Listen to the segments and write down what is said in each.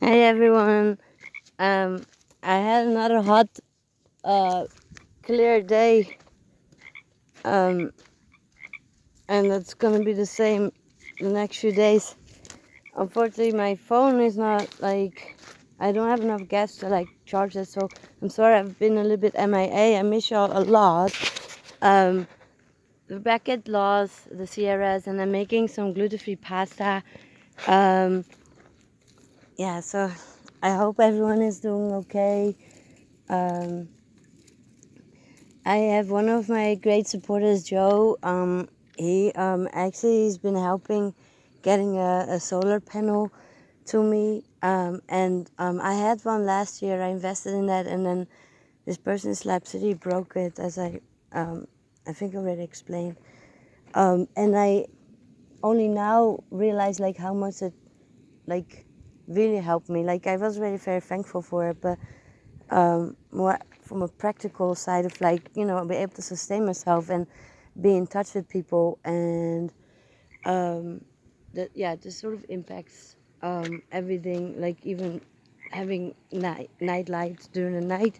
Hey everyone. Um, I had another hot, uh, clear day, um, and it's gonna be the same the next few days. Unfortunately, my phone is not like I don't have enough gas to charge it, so I'm sorry I've been a little bit MIA. I miss y'all a lot. Um, we're back at Laws, the Sierras, and I'm making some gluten-free pasta. Um, yeah, so I hope everyone is doing okay. Um, I have one of my great supporters, Joe. He actually has been helping getting a solar panel to me. And I had one last year. I invested in that, and then this person in Slab City broke it, as I think I already explained. And I only now realize how much it like really helped me. Like I was really very thankful for it, but more from a practical side of be able to sustain myself and be in touch with people, and this sort of impacts everything, like even having night lights during the night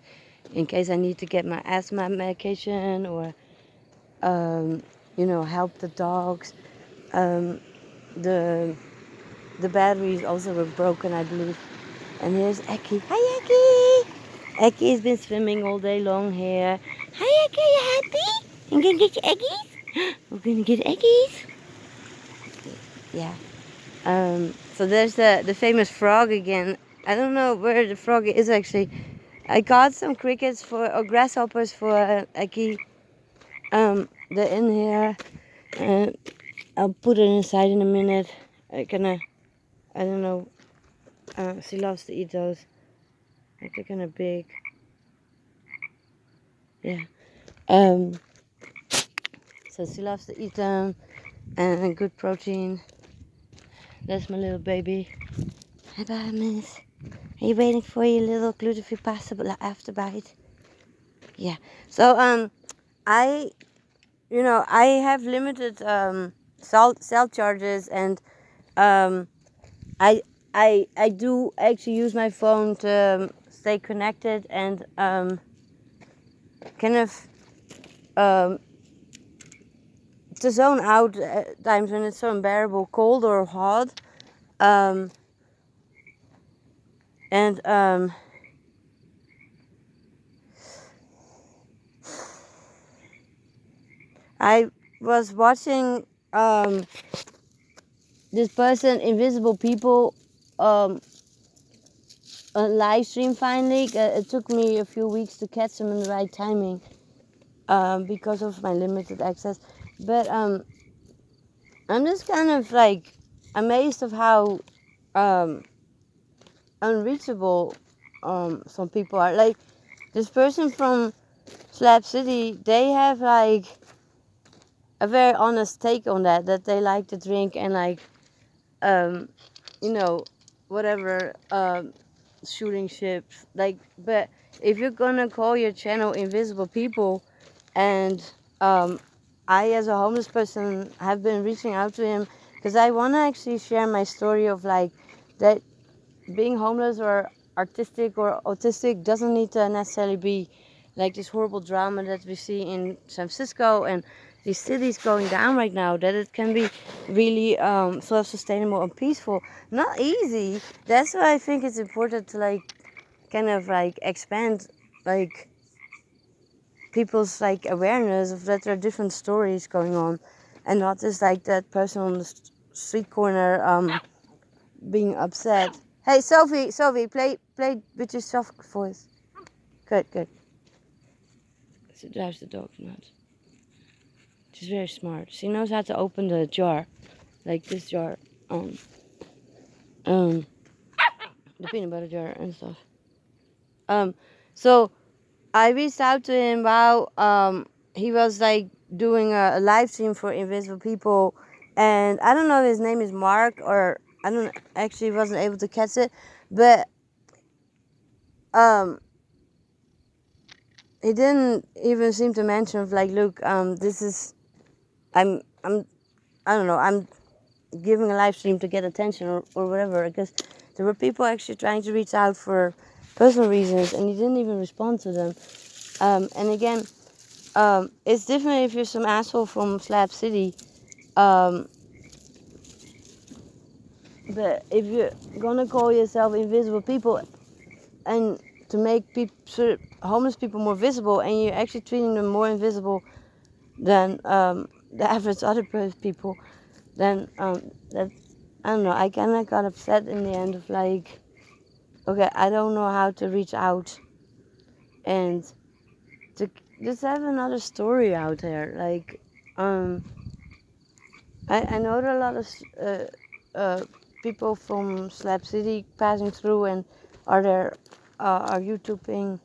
in case I need to get my asthma medication, or help the dogs. Um, the the batteries also were broken, I believe. And here's Eki. Hi, Eki! Eki has been swimming all day long here. Hi, Eki, you happy? I'm gonna get your eggies? We're gonna get eggies? Yeah. So there's the famous frog again. I don't know where the frog is actually. I got some crickets or grasshoppers for Eki. They're in here. Uh, I'll put it inside in a minute. I don't know. She loves to eat those. They're kind of big. Yeah. Um, so she loves to eat them, and good protein. That's my little baby. Hi, bye, miss. Are you waiting for your little gluten-free pasta after bite? Yeah. So I I have limited cell charges, and um, I I do actually use my phone to stay connected, and kind of um, to zone out at times when it's so unbearable, cold or hot. Um, and I was watching this person, Invisible People, um, a live stream finally. It took me a few weeks to catch them in the right timing because of my limited access. But I'm just kind of amazed of how um, unreachable some people are. Like this person from Slab City, they have a very honest take on that they like to drink and um, whatever, shooting ships. But if you're gonna call your channel Invisible People, and I, as a homeless person, have been reaching out to him because I want to actually share my story of that being homeless or artistic or autistic doesn't need to necessarily be like this horrible drama that we see in San Francisco and these cities going down right now. That it can be really self-sustainable and peaceful. Not easy. That's why I think it's important to kind of expand like people's awareness of that there are different stories going on, and not just that person on the street corner being upset. Hey, Sophie, play with your soft voice. Good. She drives the dog nuts. She's very smart. She knows how to open the jar, like this jar, um, the peanut butter jar and stuff. Um, so I reached out to him while he was doing a live stream for Invisible People, and I don't know if his name is Mark, or I don't actually wasn't able to catch it, but um he didn't even seem to mention of look, this is I'm I don't know, giving a live stream to get attention or whatever, because there were people actually trying to reach out for personal reasons, and he didn't even respond to them. And again, it's different if you're some asshole from Slab City, but if you're gonna call yourself invisible people and to make homeless people more visible, and you're actually treating them more invisible than the average other people, then that, I don't know, I kind of got upset in the end of like, okay, I don't know how to reach out and to just have another story out there. Like, I know there are a lot of people from Slab City passing through and are YouTubing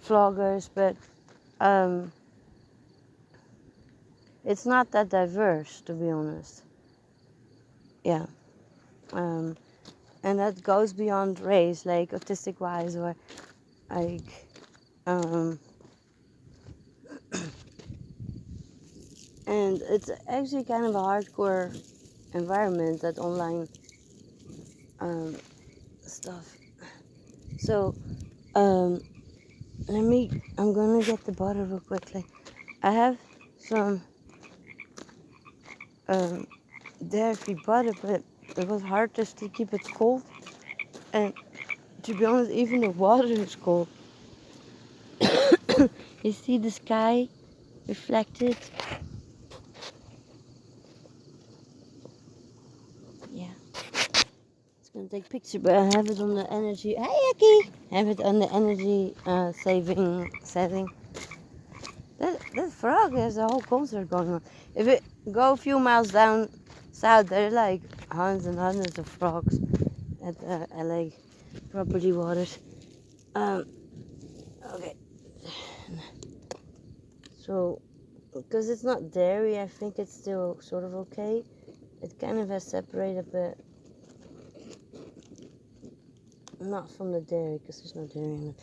vloggers, but it's not that diverse, to be honest. Yeah. And that goes beyond race, like autistic wise, or like and it's actually kind of a hardcore environment, that online stuff. So I'm gonna get the butter real quickly. I have some dairy-free butter, but it was hard just to keep it cold, and to be honest, even the water is cold. You see the sky reflected? Yeah. It's gonna take a picture, but I have it on the energy. Hey, Aki! Have it on the energy saving setting. That frog has a whole concert going on. If it go a few miles down south, there are like hundreds and hundreds of frogs at the LA property waters. Okay. So, because it's not dairy, I think it's still sort of okay. It kind of has separated, but not from the dairy, because there's no dairy in it.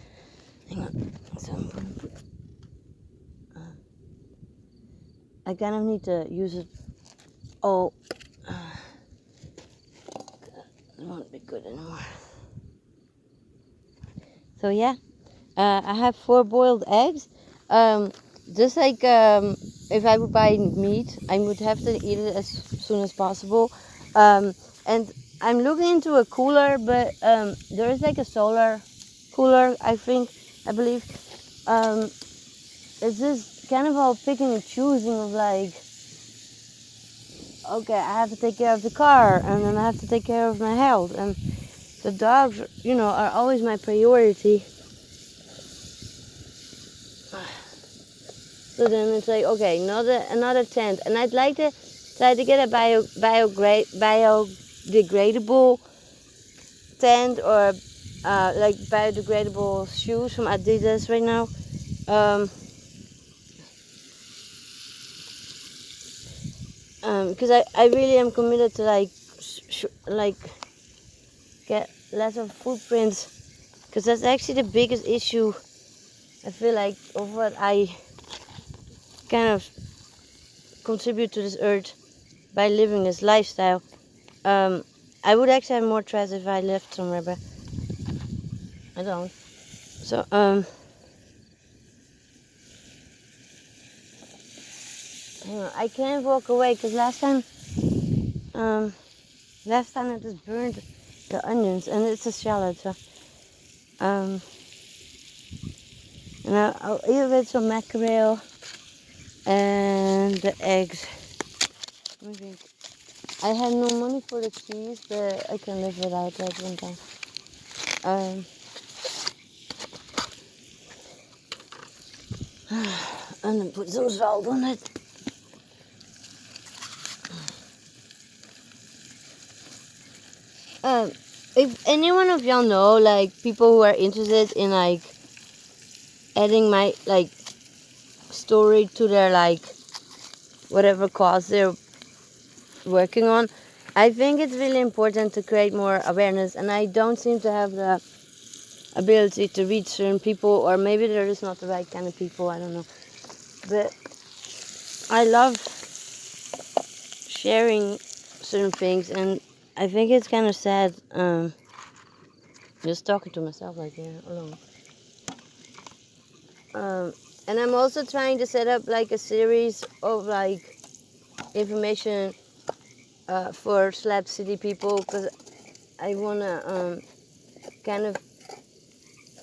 Hang on. So I'm gonna put. I kind of need to use it. Oh, it won't be good anymore. So yeah, I have 4 boiled eggs. Just like if I would buy meat, I would have to eat it as soon as possible. And I'm looking into a cooler, but there is like a solar cooler, I believe. It's just kind of all picking and choosing of like, okay, I have to take care of the car, and then I have to take care of my health, and the dogs, are always my priority. So then it's like, okay, another tent, and I'd like to try to get a biodegradable tent, or like biodegradable shoes from Adidas right now. Because I really am committed to like get less of footprints, because that's actually the biggest issue, I feel like, of what I kind of contribute to this earth by living this lifestyle. I would actually have more trash if I lived somewhere, but I don't. So I can't walk away, because last time I just burned the onions, and it's a shallot, so and I'll eat with some mackerel and the eggs. Let me think. I have no money for the cheese, but I can live without that one time. And then put some salt on it. If any one of y'all know, like, people who are interested in like adding my like story to their like whatever cause they're working on, I think it's really important to create more awareness, and I don't seem to have the ability to reach certain people, or maybe they're just not the right kind of people, I don't know. But I love sharing certain things, and I think it's kind of sad. Just talking to myself like alone. And I'm also trying to set up like a series of like information for Slab City people, because I wanna kind of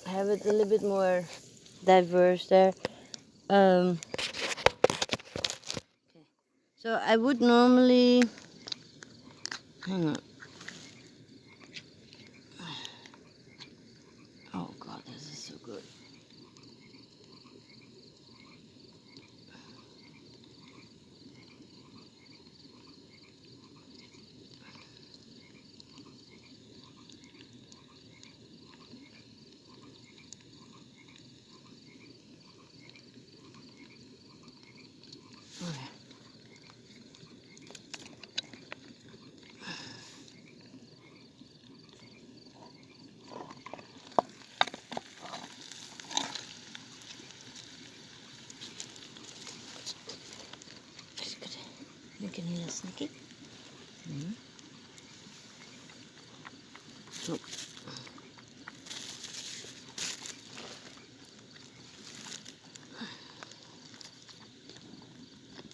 have it a little bit more diverse there. Okay. So I would normally, hang on. Oh God, this is so good. Okay. You can hear sneaky. So,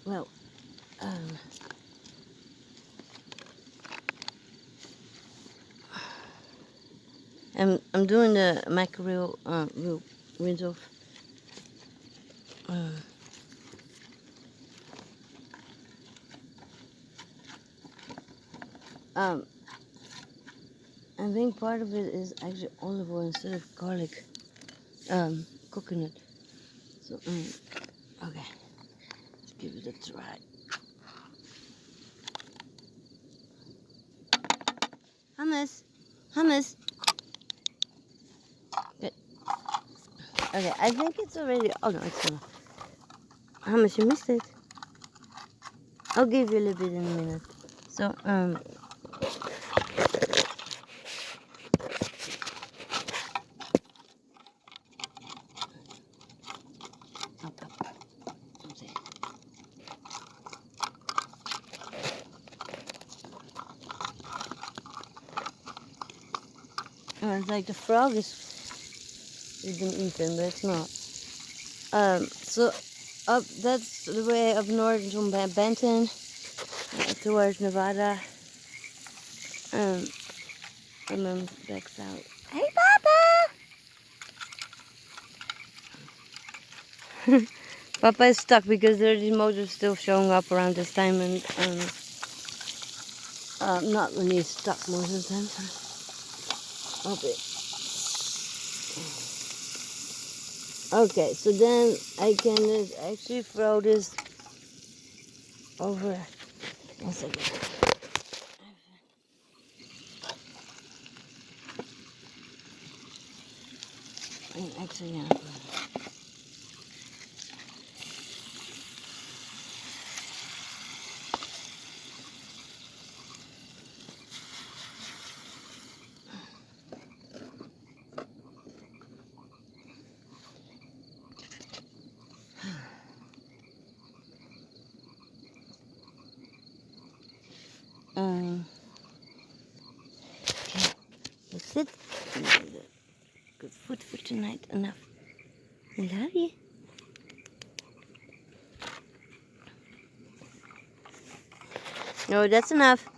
well, I'm doing the mackerel rinse off. I think part of it is actually olive oil instead of garlic. Coconut. So, okay, let's give it a try. Hummus. Good. Okay, I think it's already. Oh no, it's not. Hummus, you missed it. I'll give you a little bit in a minute. So, it's like the frog is been eaten, but it's not. So up that's the way up north from Benton towards Nevada. And then back south. Hey, Papa! Papa is stuck because there's these motors still showing up around this time, and not when he's stuck most of the time. Okay. Okay, so then I can just actually throw this over. One second. Actually, yeah. Okay, that's it. Good food for tonight. Enough. I love you. No, that's enough.